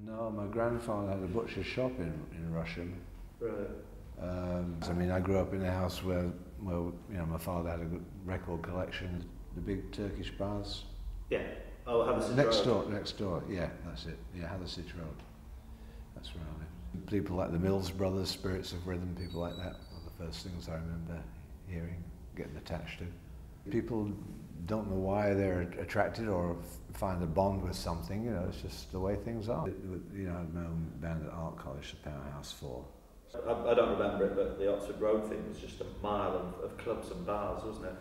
No, my grandfather had a butcher's shop in Russia. Right. I mean, I grew up in a house where you know, my father had a good record collection, the big Turkish bars. Yeah. Oh, Hathersage Next door, yeah, that's it. Yeah, Hathersage Road. That's where I live. People like the Mills Brothers, Spirits of Rhythm, people like that were the first things I remember hearing, getting attached to. People don't know why they're attracted or find a bond with something, you know, it's just the way things are. You know, I had my own band at Art College, the Powerhouse 4. I don't remember it, but the Oxford Road thing was just a mile of clubs and bars, wasn't it?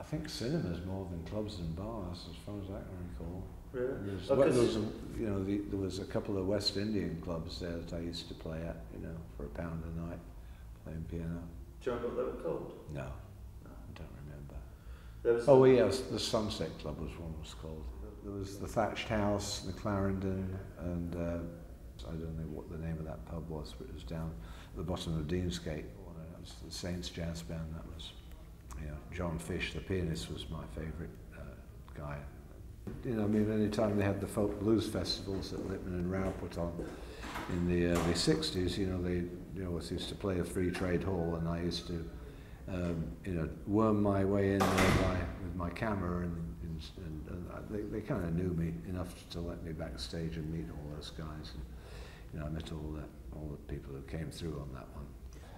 I think cinemas more than clubs and bars, as far as I can recall. Really? There was a couple of West Indian clubs there that I used to play at, you know, for £1 a night, playing piano. Do you remember what they were called? No, I don't remember. There was Yes, the Sunset Club was one was called. There was the Thatched House, the Clarendon, and I don't know what the name of that pub was, but it was down at the bottom of Deansgate. That was the Saints Jazz Band. That was, you know, John Fish, the pianist, was my favourite guy. You know, I mean, any time they had the folk blues festivals that Lippman and Rao put on in the early '60s, you know, they used to play a free trade hall, and I used to, you know, worm my way in there with my camera, and they kind of knew me enough to let me backstage and meet all those guys. And, you know, I met all the people who came through on that one.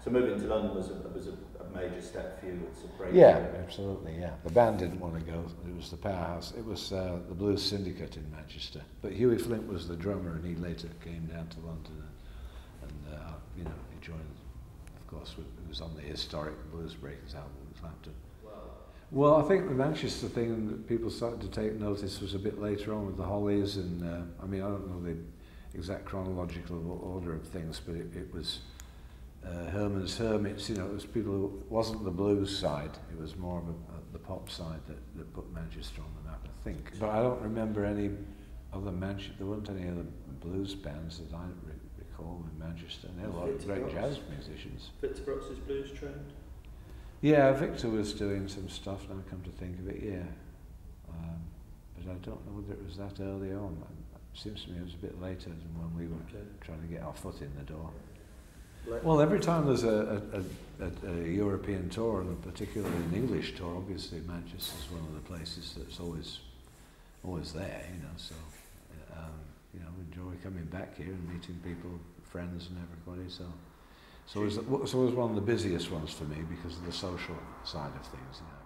So moving to London was a major step for you. It's a break. Yeah, absolutely. Yeah, the band didn't want to go. It was the Powerhouse. It was the Blues Syndicate in Manchester. But Hughie Flint was the drummer, and he later came down to London, and you know, he joined. Of course, it was on the historic Bluesbreakers album with Clapton. Wow. Well, I think the Manchester thing that people started to take notice was a bit later on with the Hollies, and I mean, I don't know the exact chronological order of things, but it was Herman's Hermits, you know, it was people who, it wasn't the blues side, it was more of the pop side that put Manchester on the map, I think. But I don't remember any other Manchester, there weren't any other blues bands that I recall in Manchester, and there were a lot of great jazz musicians. Victor Brooks's Blues Trend? Yeah, Victor was doing some stuff, now I come to think of it, yeah. But I don't know whether it was that early on. It seems to me it was a bit later than when we were trying to get our foot in the door. Well, every time there's a European tour, and particularly an English tour, obviously Manchester's one of the places that's always there, you know, so, you know, enjoy coming back here and meeting people, friends and everybody, so it was one of the busiest ones for me because of the social side of things, you know.